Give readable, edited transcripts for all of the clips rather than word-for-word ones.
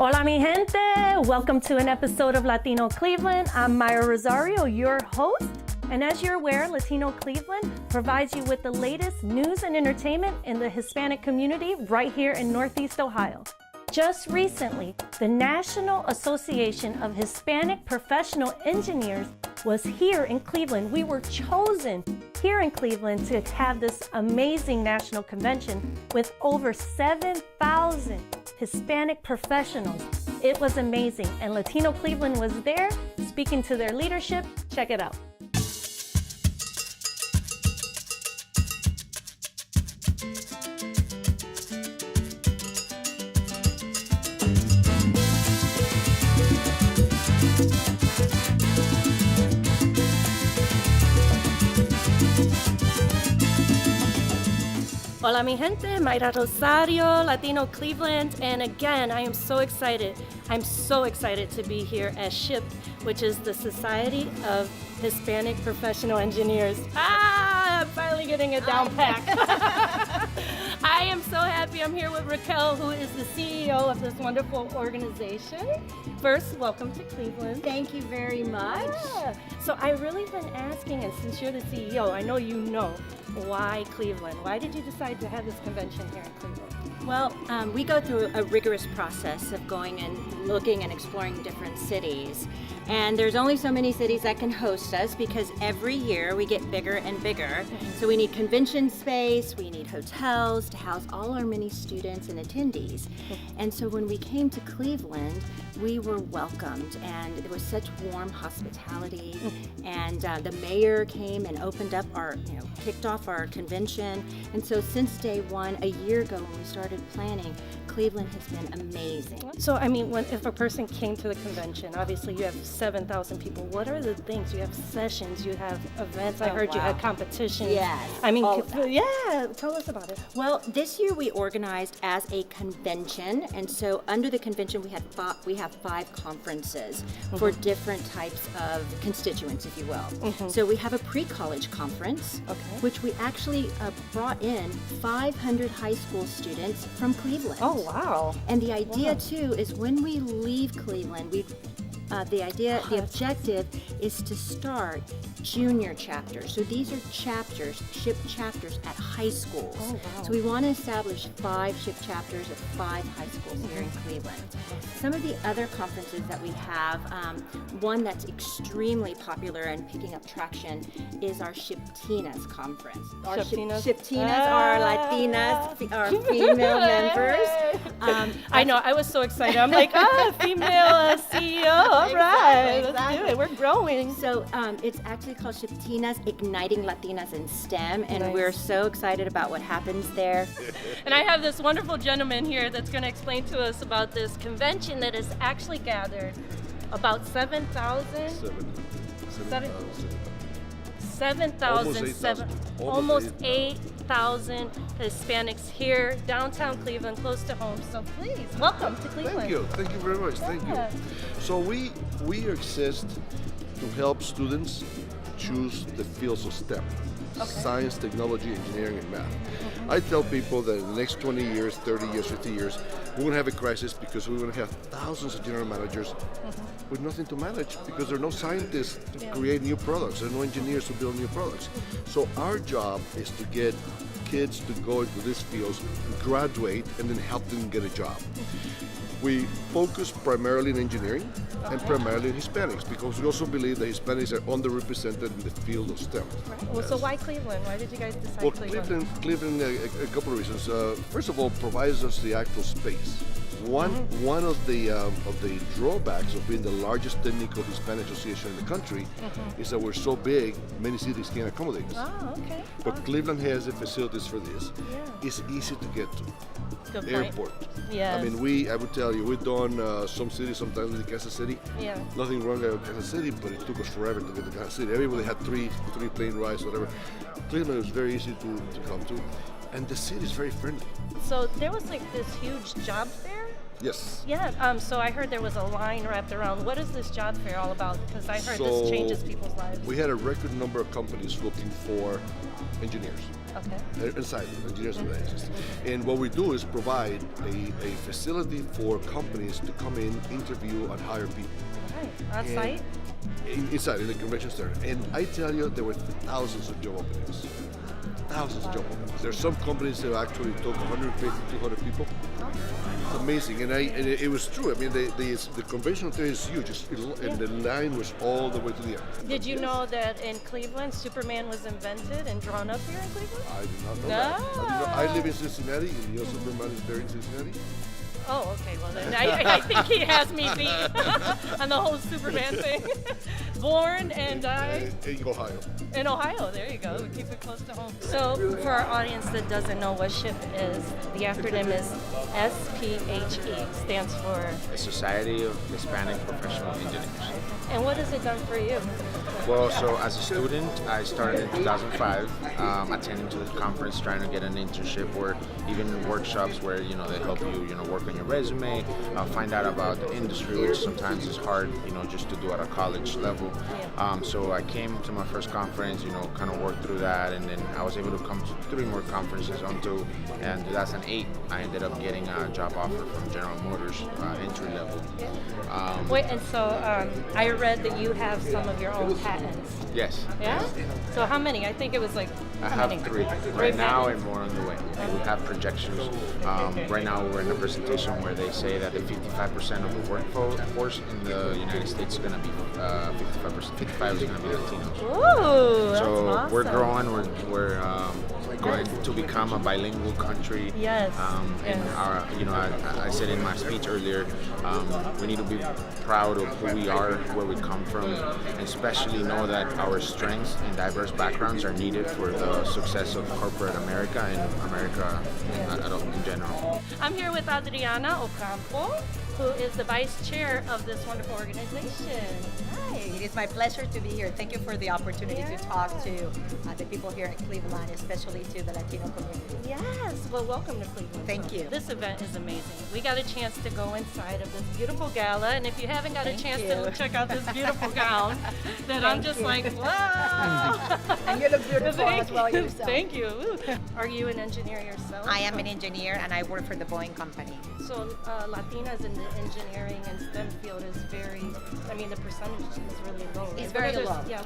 Hola mi gente, welcome to an episode of Latino Cleveland. I'm Myra Rosario, your host. And as you're aware, Latino Cleveland provides you with the latest news and entertainment in the Hispanic community right here in Northeast Ohio. Just recently, the National Association of Hispanic Professional Engineers was here in Cleveland. We were chosen here in Cleveland to have this amazing national convention with over 7,000 Hispanic professionals. It was amazing, and Latino Cleveland was there speaking to their leadership. Check it out. Hola mi gente, Myra Rosario, Latino Cleveland, and again, I am so excited. I'm so excited to be here at SHPE, which is the Society of Hispanic Professional Engineers. I'm finally getting it down packed. I am so happy I'm here with RAQUEL, who is the CEO of this wonderful organization. First, welcome to Cleveland. Thank you very much. Yeah. So I've really been asking, and since you're the CEO, I know you know, why Cleveland? Why did you decide to have this convention here in Cleveland? Well, we go through a rigorous process of going and looking and exploring different cities. And there's only so many cities that can host us because every year we get bigger and bigger. So we need convention space, we need hotels to house all our many students and attendees. And so when we came to Cleveland, we were welcomed and there was such warm hospitality. And the mayor came and opened up our, kicked off our convention. And so since day one, a year ago when we started planning, Cleveland has been amazing. So, I mean, if a person came to the convention, obviously you have 7,000 people. What are the things? You have sessions, you have events. I heard you had competitions. Yes. I mean, tell us about it. Well, this year we organized as a convention, and so under the convention we have five conferences for different types of constituents, if you will. So we have a pre-college conference, which we actually brought in 500 high school students from Cleveland. Oh, wow. And the idea too is when we leave Cleveland, the objective is to start junior chapters. So these are chapters, SHPE chapters at high schools. Oh, wow. So we want to establish 5 SHPE chapters at 5 high schools here in Cleveland. Some of the other conferences that we have, one that's extremely popular and picking up traction is our SHPTINAS conference. Our SHPTINAS are Latinas, our female members. I know, I was so excited. I'm like, female CEO, all right, let's do it, we're growing. So it's actually called SHPTINAS, Igniting Latinas in STEM, and we're so excited about what happens there. And I have this wonderful gentleman here that's going to explain to us about this convention that has actually gathered about 7,000? 7,000, almost 8,000 Hispanics here, downtown Cleveland, close to home. So please, welcome to Cleveland. Thank you very much, thank you. So we exist to help students choose the fields of STEM, science, technology, engineering, and math. I tell people that in the next 20 years, 30 years, 50 years, we're going to have a crisis because we're going to have thousands of general managers with nothing to manage because there are no scientists to create new products, there are no engineers to build new products. So our job is to get kids to go into these fields, graduate, and then help them get a job. We focus primarily in engineering and primarily in Hispanics because we also believe that Hispanics are underrepresented in the field of STEM. Right. Well, so why Cleveland? Why did you guys decide Cleveland? Cleveland, a couple of reasons. First of all, provides us the actual space. One of the drawbacks of being the largest technical Hispanic association in the country is that we're so big, many cities can't accommodate us. Oh, okay. But Cleveland has the facilities for this. It's easy to get to. Good Airport. Yes. I mean, I would tell you, we've done some cities sometimes in Kansas City. Yeah. Nothing wrong with Kansas City, but it took us forever to get to Kansas City. Everybody had three plane rides, whatever. Cleveland was very easy to come to, and the city is very friendly. So there was like this huge job fair Yes. Yeah, so I heard there was a line wrapped around. What is this job fair all about? Because I heard this changes people's lives. We had a record number of companies looking for engineers. Okay. Inside, engineers and scientists. And what we do is provide a facility for companies to come in, interview, and hire people. Right. On site? Inside, in the convention center. And I tell you, there were thousands of job openings. Thousands of job openings. There are some companies that actually took 150, 200 people. It's amazing, and it was true. I mean, the convention there is huge, and the line was all the way to the end. Did you know that in Cleveland, Superman was invented and drawn up here in Cleveland? I did not know that. I live in Cincinnati, and your Superman is buried in Cincinnati. Oh, okay. Well, then I think he has me beat on the whole Superman thing. Born and died in Ohio. In Ohio, there you go. We keep it close to home. So, for our audience that doesn't know what SHPE is, the acronym is SPHE, stands for the Society of Hispanic Professional Engineers. And what has it done for you? Well, so as a student, I started in 2005, attending to the conference, trying to get an internship or even workshops where, they help you, work on your resume, find out about the industry, which sometimes is hard, just to do at a college level. So I came to my first conference, kind of worked through that, and then I was able to come to 3 more conferences until in 2008, I ended up getting a job offer from General Motors, entry level. Wait, and so I read that you have some of your own patents. Yes. Yeah? So how many? I think it was like, I have 3 right now and more on the way. We have projections. Right now we're in a presentation where they say that the 55% of the workforce in the United States is going to be 55%. 55 is going to be Latinos. Ooh, that's so awesome. We're growing. We're going to become a bilingual country. Yes. And I said in my speech earlier, we need to be proud of who we are, where we come from, and especially know that our strengths and diverse backgrounds are needed for the success of corporate America and America in general. I'm here with ADRIANA OCAMPO, who is the vice chair of this wonderful organization. Hi. It is my pleasure to be here. Thank you for the opportunity to talk to the people here in Cleveland, especially to the Latino community. Yes, well, welcome to Cleveland. Thank you. This event is amazing. We got a chance to go inside of this beautiful gala, and if you haven't got a chance to check out this beautiful gown, then I'm just like, wow. And you look beautiful as well yourself. Thank you. Are you an engineer yourself? I am an engineer, and I work for the Boeing company. So Latinas in the engineering and STEM field is the percentage is really low. Right? It's very low. Yeah,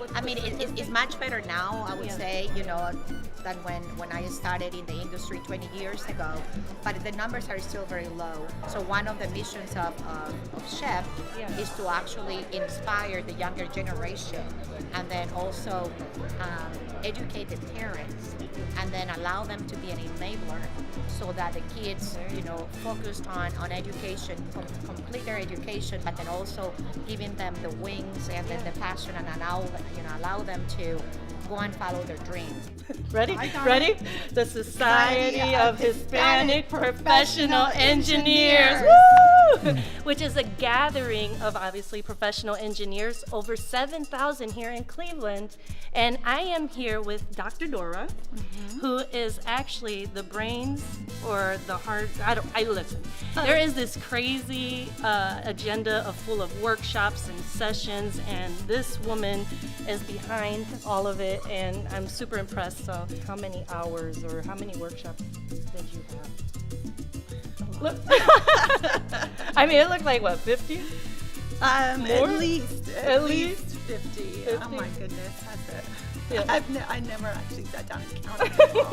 it's much better now, I would say, than when I started in the industry 20 years ago. But the numbers are still very low. So one of the missions of SHPE is to actually inspire the younger generation, and then also educate the parents, and then allow them to be an enabler, so that the kids, focused on education, complete their education, but then also giving them the wings and then the passion, and allow them to go and follow their dreams. Ready? Ready? The Society of Hispanic Professional Engineers, woo! Which is a gathering of obviously professional engineers, over 7,000 here in Cleveland. And I am here with Dr. Dora, who is actually the brains or the heart. Listen. There is this crazy agenda full of workshops and sessions, and this woman is behind all of it, and I'm super impressed. So how many hours or how many workshops did you have? Look. It looked like, what, 50? At least 50. Oh my goodness, that's it. Yeah. I never actually sat down and counted them all.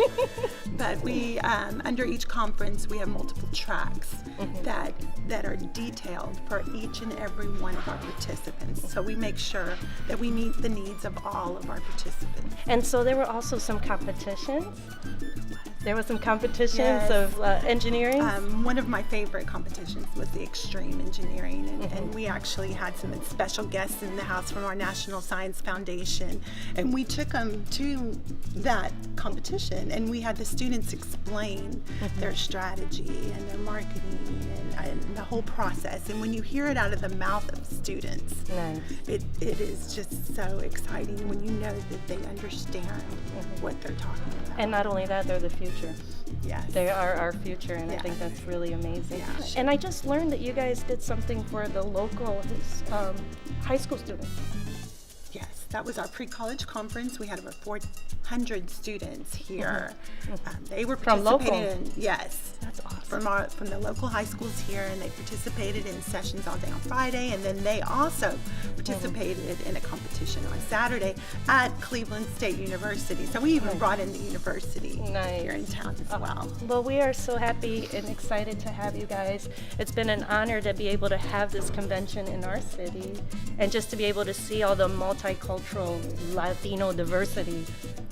But we, under each conference, we have multiple tracks that are detailed for each and every one of our participants. So we make sure that we meet the needs of all of our participants. And so there were also some competitions. There were some competitions Yes. of engineering. One of my favorite competitions was the extreme engineering, and we actually had some special guests in the house from our National Science Foundation, and we took them to that competition, and we had the students explain their strategy and their marketing and the whole process. And when you hear it out of the mouth of students, Nice. it is just so exciting when you know that they understand what they're talking about. And not only that, they're the future. Yes. They are our future, and I think that's really amazing. Yeah. And I just learned that you guys did something for the local high school students. Yes, that was our pre-college conference. We had over 400 students here. They were From participating local? Yes. That's awesome. From the local high schools here, and they participated in sessions all day on Friday, and then they also participated in a competition on Saturday at Cleveland State University. So we even brought in the university here in town as well. Well, we are so happy and excited to have you guys. It's been an honor to be able to have this convention in our city, and just to be able to see all the multicultural Latino diversity,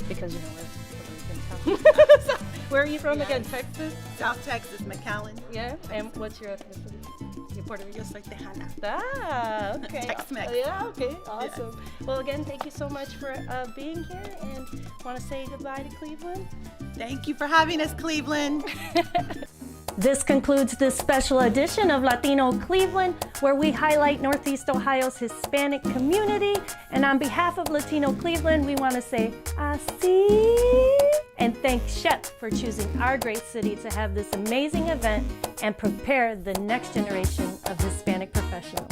because you know we're Puerto Rican town. Where are you from again? Texas? South Texas, McAllen. Yeah. And what's your ethnicity? You're Puerto Rican. Yo soy Tejana. Ah, okay. Tex-Mex. Yeah, okay, awesome. Well, again, thank you so much for being here, and want to say goodbye to Cleveland. Thank you for having us, Cleveland. This concludes this special edition of Latino Cleveland, where we highlight Northeast Ohio's Hispanic community. And on behalf of Latino Cleveland, we want to say así, and thank SHPE for choosing our great city to have this amazing event and prepare the next generation of Hispanic professionals.